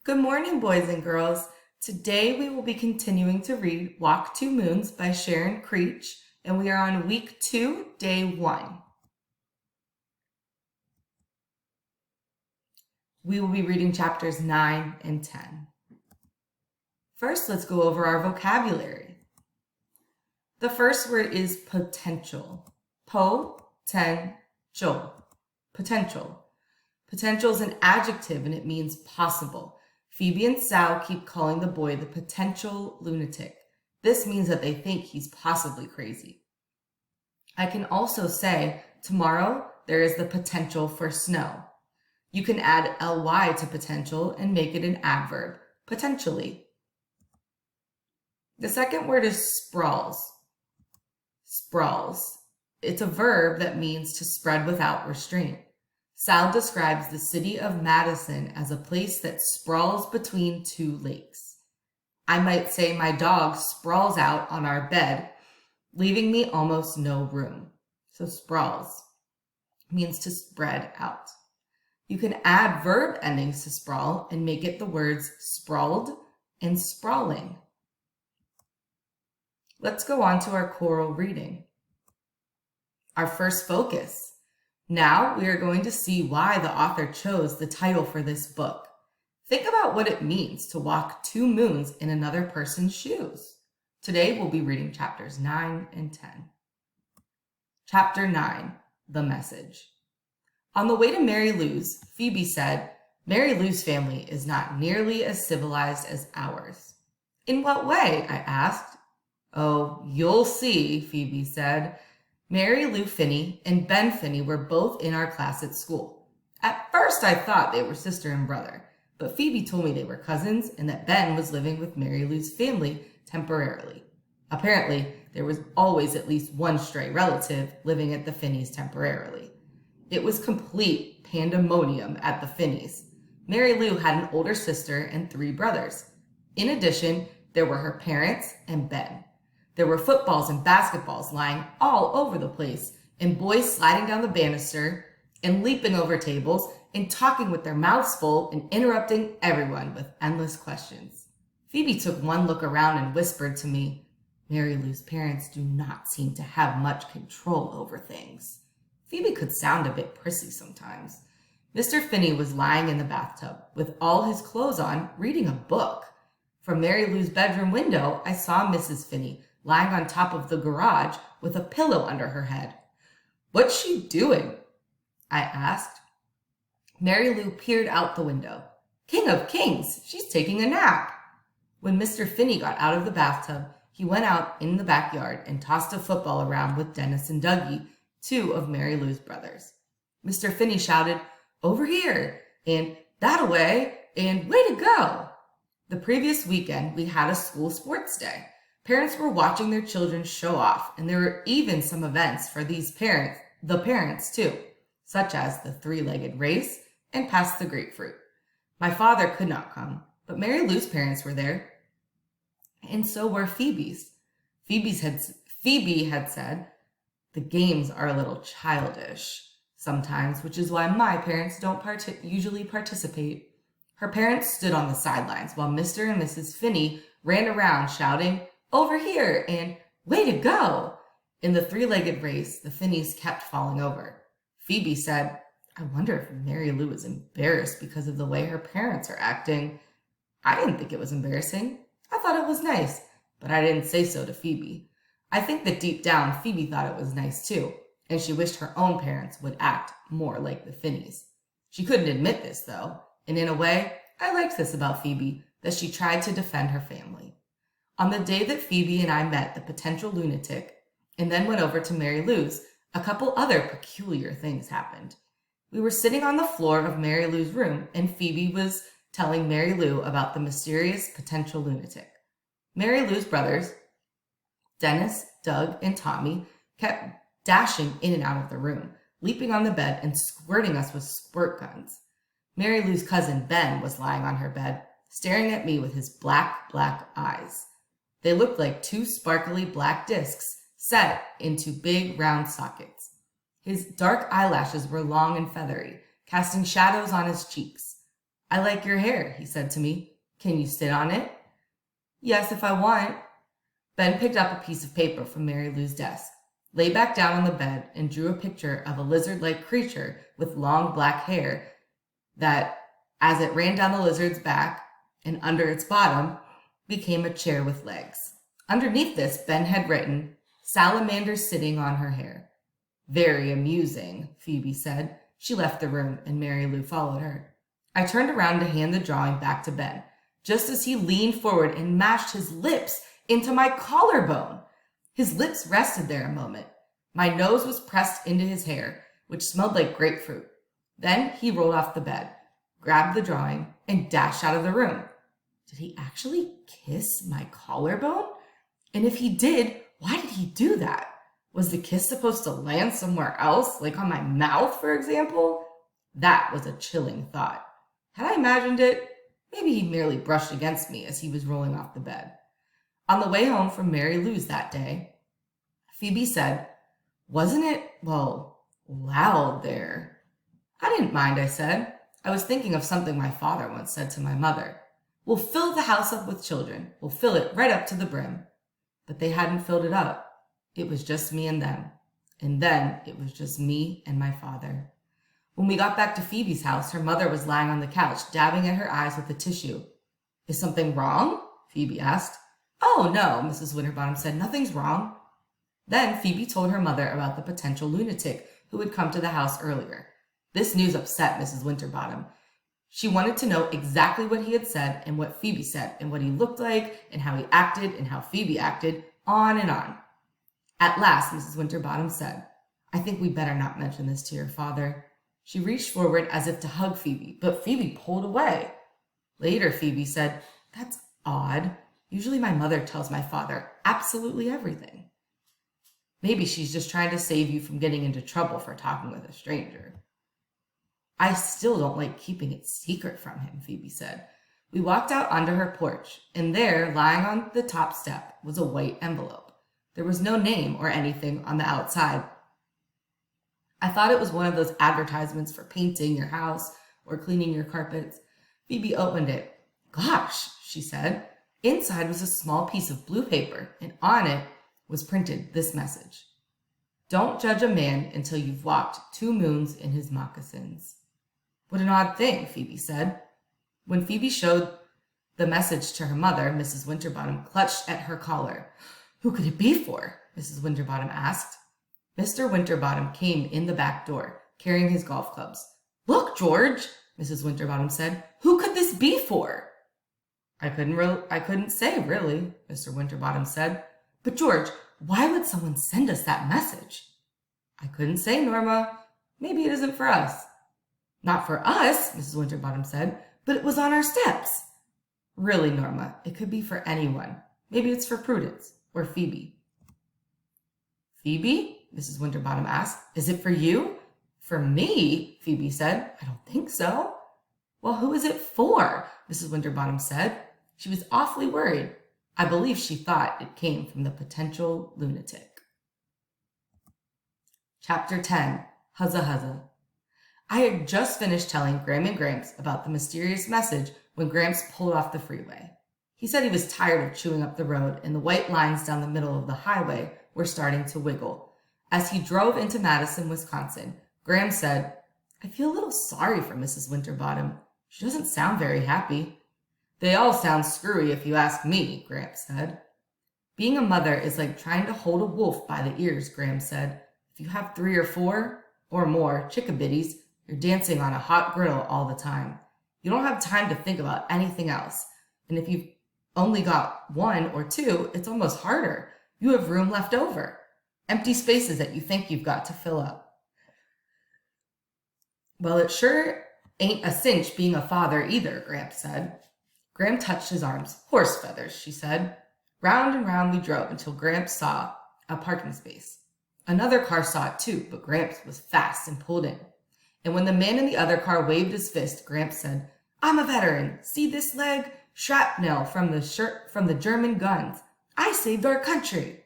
Good morning, boys and girls. Today we will be continuing to read Walk Two Moons by Sharon Creech, and we are on week 2, day 1. We will be reading chapters 9 and 10. First, let's go over our vocabulary. The first word is potential. Po-ten-chol. Potential. Potential is an adjective and it means possible. Phoebe and Sal keep calling the boy the potential lunatic. This means that they think he's possibly crazy. I can also say, tomorrow there is the potential for snow. You can add ly to potential and make it an adverb, potentially. The second word is sprawls. Sprawls. It's a verb that means to spread without restraint. Sal describes the city of Madison as a place that sprawls between two lakes. I might say my dog sprawls out on our bed, leaving me almost no room. So sprawls means to spread out. You can add verb endings to sprawl and make it the words sprawled and sprawling. Let's go on to our choral reading. Our first focus. Now we are going to see why the author chose the title for this book. Think about what it means to walk 2 moons in another person's shoes. Today we'll be reading chapters 9 and 10. Chapter 9, The Message. On the way to Mary Lou's, Phoebe said, "Mary Lou's family is not nearly as civilized as ours." "In what way?" I asked. "Oh, you'll see," Phoebe said. Mary Lou Finney and Ben Finney were both in our class at school. At first I thought they were sister and brother, but Phoebe told me they were cousins and that Ben was living with Mary Lou's family temporarily. Apparently, there was always at least one stray relative living at the Finneys temporarily. It was complete pandemonium at the Finneys. Mary Lou had an older sister and 3 brothers. In addition, there were her parents and Ben. There were footballs and basketballs lying all over the place, and boys sliding down the banister and leaping over tables and talking with their mouths full and interrupting everyone with endless questions. Phoebe took one look around and whispered to me, "Mary Lou's parents do not seem to have much control over things." Phoebe could sound a bit prissy sometimes. Mr. Finney was lying in the bathtub with all his clothes on, reading a book. From Mary Lou's bedroom window, I saw Mrs. Finney lying on top of the garage with a pillow under her head. "What's she doing?" I asked. Mary Lou peered out the window. "King of Kings, she's taking a nap." When Mr. Finney got out of the bathtub, he went out in the backyard and tossed a football around with Dennis and Dougie, 2 of Mary Lou's brothers. Mr. Finney shouted, "Over here," and "That-a-way," and "Way to go." The previous weekend, we had a school sports day. Parents were watching their children show off, and there were even some events for the parents too, such as the 3-legged race and pass the grapefruit. My father could not come, but Mary Lou's parents were there, and so were Phoebe's. Phoebe had said, "The games are a little childish sometimes, which is why my parents don't usually participate." Her parents stood on the sidelines while Mr. and Mrs. Finney ran around shouting, "Over here," and "Way to go." In the 3-legged race, the Finneys kept falling over. Phoebe said, "I wonder if Mary Lou is embarrassed because of the way her parents are acting." I didn't think it was embarrassing. I thought it was nice, but I didn't say so to Phoebe. I think that deep down, Phoebe thought it was nice too, and she wished her own parents would act more like the Finneys. She couldn't admit this, though, and in a way, I liked this about Phoebe, that she tried to defend her family. On the day that Phoebe and I met the potential lunatic and then went over to Mary Lou's, a couple other peculiar things happened. We were sitting on the floor of Mary Lou's room, and Phoebe was telling Mary Lou about the mysterious potential lunatic. Mary Lou's brothers, Dennis, Doug, and Tommy, kept dashing in and out of the room, leaping on the bed and squirting us with squirt guns. Mary Lou's cousin Ben was lying on her bed, staring at me with his black eyes. They looked like 2 sparkly black discs set into big round sockets. His dark eyelashes were long and feathery, casting shadows on his cheeks. I like your hair, he said to me. Can you sit on it? Yes, if I want. Ben picked up a piece of paper from Mary Lou's desk, lay back down on the bed, and drew a picture of a lizard-like creature with long black hair that, as it ran down the lizard's back and under its bottom, became a chair with legs. Underneath this, Ben had written, "Salamander sitting on her hair." Very amusing, Phoebe said. She left the room, and Mary Lou followed her. I turned around to hand the drawing back to Ben, just as he leaned forward and mashed his lips into my collarbone. His lips rested there a moment. My nose was pressed into his hair, which smelled like grapefruit. Then he rolled off the bed, grabbed the drawing, and dashed out of the room. Did he actually kiss my collarbone? And if he did, why did he do that? Was the kiss supposed to land somewhere else, like on my mouth, for example? That was a chilling thought. Had I imagined it? Maybe he merely brushed against me as he was rolling off the bed. On the way home from Mary Lou's that day, Phoebe said, "Wasn't it, loud there?" I didn't mind, I said. I was thinking of something my father once said to my mother. "We'll fill the house up with children. We'll fill it right up to the brim." But they hadn't filled it up. It was just me and them. And then it was just me and my father. When we got back to Phoebe's house, her mother was lying on the couch, dabbing at her eyes with a tissue. "Is something wrong?" Phoebe asked. "Oh, no," Mrs. Winterbottom said. "Nothing's wrong." Then Phoebe told her mother about the potential lunatic who had come to the house earlier. This news upset Mrs. Winterbottom. She wanted to know exactly what he had said and what Phoebe said and what he looked like and how he acted and how Phoebe acted, on and on. At last, Mrs. Winterbottom said, "I think we better not mention this to your father." She reached forward as if to hug Phoebe, but Phoebe pulled away. Later, Phoebe said, "That's odd. Usually my mother tells my father absolutely everything." Maybe she's just trying to save you from getting into trouble for talking with a stranger. "I still don't like keeping it secret from him," Phoebe said. We walked out onto her porch, and there, lying on the top step, was a white envelope. There was no name or anything on the outside. I thought it was one of those advertisements for painting your house or cleaning your carpets. Phoebe opened it. "Gosh," she said. Inside was a small piece of blue paper, and on it was printed this message: "Don't judge a man until you've walked 2 moons in his moccasins." What an odd thing, Phoebe said. When Phoebe showed the message to her mother, Mrs. Winterbottom clutched at her collar. "Who could it be for?" Mrs. Winterbottom asked. Mr. Winterbottom came in the back door, carrying his golf clubs. "Look, George," Mrs. Winterbottom said. "Who could this be for?" I couldn't say, really," Mr. Winterbottom said. "But George, why would someone send us that message?" "I couldn't say, Norma. Maybe it isn't for us." "Not for us," Mrs. Winterbottom said, "but it was on our steps." "Really, Norma, it could be for anyone. Maybe it's for Prudence or Phoebe." "Phoebe?" Mrs. Winterbottom asked. "Is it for you?" "For me?" Phoebe said. "I don't think so." "Well, who is it for?" Mrs. Winterbottom said. She was awfully worried. I believe she thought it came from the potential lunatic. Chapter 10. Huzza Huzza. I had just finished telling Gram and Gramps about the mysterious message when Gramps pulled off the freeway. He said he was tired of chewing up the road, and the white lines down the middle of the highway were starting to wiggle. As he drove into Madison, Wisconsin, Gram said, "I feel a little sorry for Mrs. Winterbottom. She doesn't sound very happy." "They all sound screwy if you ask me," Gramps said. "Being a mother is like trying to hold a wolf by the ears," Gram said. "If you have 3 or 4 or more chickabiddies, you're dancing on a hot griddle all the time. You don't have time to think about anything else. And if you've only got 1 or 2, it's almost harder. You have room left over. Empty spaces that you think you've got to fill up." "Well, it sure ain't a cinch being a father either," Gramps said. Gram touched his arms. "Horse feathers," she said. Round and round we drove until Gramps saw a parking space. Another car saw it too, but Gramps was fast and pulled in. And when the man in the other car waved his fist, Gramps said, "I'm a veteran. See this leg? Shrapnel from the German guns. I saved our country."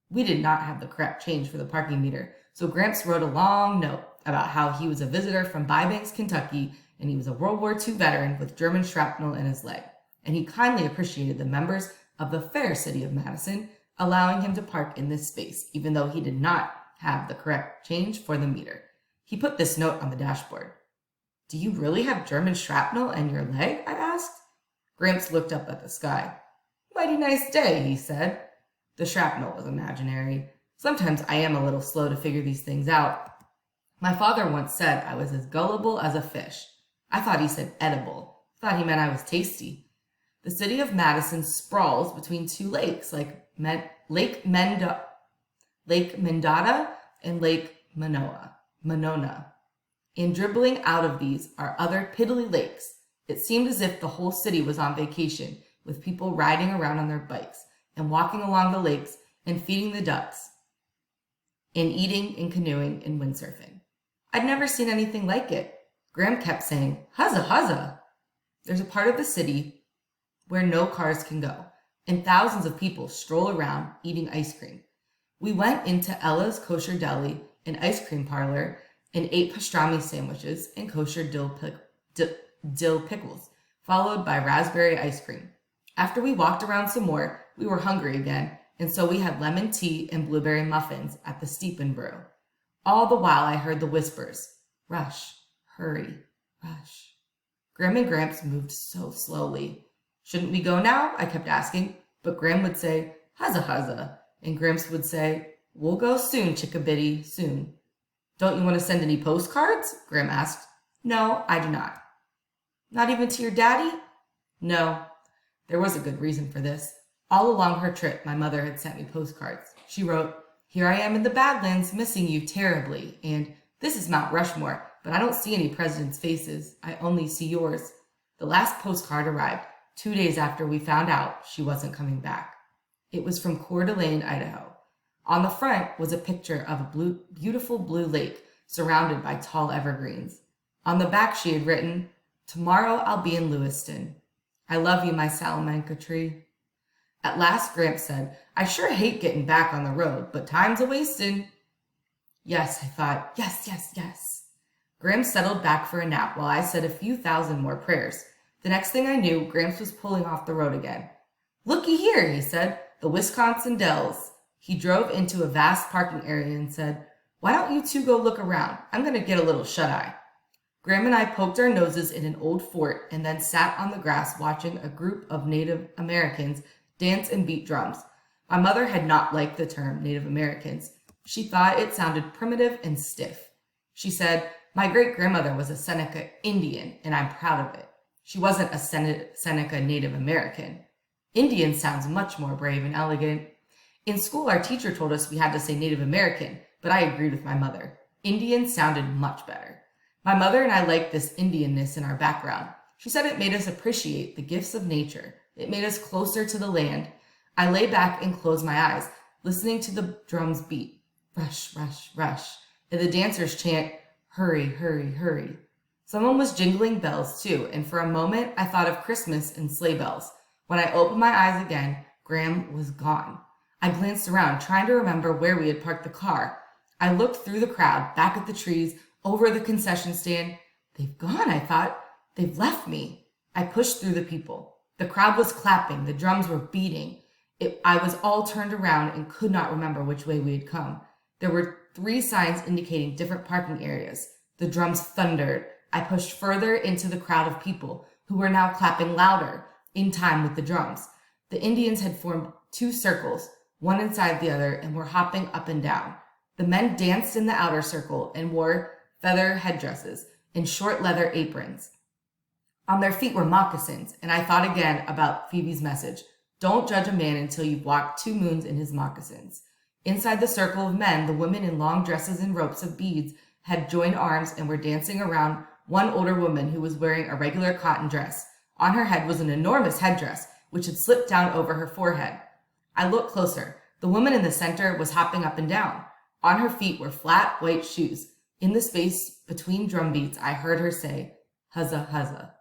We did not have the correct change for the parking meter, so Gramps wrote a long note about how he was a visitor from Bybanks, Kentucky, and he was a World War II veteran with German shrapnel in his leg, and he kindly appreciated the members of the fair city of Madison allowing him to park in this space, even though he did not have the correct change for the meter. He put this note on the dashboard. "Do you really have German shrapnel in your leg?" I asked. Gramps looked up at the sky. "Mighty nice day," he said. The shrapnel was imaginary. Sometimes I am a little slow to figure these things out. My father once said I was as gullible as a fish. I thought he said edible. Thought he meant I was tasty. The city of Madison sprawls between two lakes, like Lake Mendota and Lake Monona. And dribbling out of these are other piddly lakes. It seemed as if the whole city was on vacation, with people riding around on their bikes and walking along the lakes and feeding the ducks and eating and canoeing and windsurfing. I'd never seen anything like it. Graham kept saying, "Huzza, huzza." There's a part of the city where no cars can go, and thousands of people stroll around eating ice cream. We went into Ella's Kosher Deli, an ice cream parlor, and ate pastrami sandwiches and kosher dill pickles, followed by raspberry ice cream. After we walked around some more, we were hungry again, and so we had lemon tea and blueberry muffins at the Steep and Brew. All the while I heard the whispers, "Rush, hurry, rush." Graham and Gramps moved so slowly. "Shouldn't we go now?" I kept asking, but Graham would say, "Huzza, huzza," and Gramps would say, "We'll go soon, chickabiddy, soon." "Don't you want to send any postcards?" Graham asked. "No, I do not." "Not even to your daddy?" "No." There was a good reason for this. All along her trip, my mother had sent me postcards. She wrote, "Here I am in the Badlands, missing you terribly," and "This is Mount Rushmore, but I don't see any presidents' faces. I only see yours." The last postcard arrived 2 days after we found out she wasn't coming back. It was from Coeur d'Alene, Idaho. On the front was a picture of a beautiful blue lake surrounded by tall evergreens. On the back she had written, "Tomorrow I'll be in Lewiston. I love you, my Salamanca tree." At last Gramps said, "I sure hate getting back on the road, but time's a-wastin'." Yes, I thought, yes. Gramps settled back for a nap while I said a few thousand more prayers. The next thing I knew, Gramps was pulling off the road again. "Looky here," he said, "the Wisconsin Dells." He drove into a vast parking area and said, "Why don't you two go look around? I'm going to get a little shut-eye." Graham and I poked our noses in an old fort and then sat on the grass watching a group of Native Americans dance and beat drums. My mother had not liked the term Native Americans. She thought it sounded primitive and stiff. She said, "My great-grandmother was a Seneca Indian, and I'm proud of it." She wasn't a Seneca Native American. Indian sounds much more brave and elegant. In school, our teacher told us we had to say Native American, but I agreed with my mother. Indian sounded much better. My mother and I liked this Indianness in our background. She said it made us appreciate the gifts of nature. It made us closer to the land. I lay back and closed my eyes, listening to the drums beat. Rush, rush, rush. And the dancers chant, "Hurry, hurry, hurry." Someone was jingling bells too, and for a moment I thought of Christmas and sleigh bells. When I opened my eyes again, Graham was gone. I glanced around, trying to remember where we had parked the car. I looked through the crowd, back at the trees, over the concession stand. They've gone, I thought. They've left me. I pushed through the people. The crowd was clapping. The drums were beating. I was all turned around and could not remember which way we had come. There were 3 signs indicating different parking areas. The drums thundered. I pushed further into the crowd of people who were now clapping louder, in time with the drums. The Indians had formed 2 circles, one inside the other, and were hopping up and down. The men danced in the outer circle and wore feather headdresses and short leather aprons. On their feet were moccasins, and I thought again about Phoebe's message. Don't judge a man until you've walked 2 moons in his moccasins. Inside the circle of men, the women in long dresses and ropes of beads had joined arms and were dancing around one older woman who was wearing a regular cotton dress. On her head was an enormous headdress, which had slipped down over her forehead. I looked closer. The woman in the center was hopping up and down. On her feet were flat, white shoes. In the space between drum beats, I heard her say, "Huzza, huzza."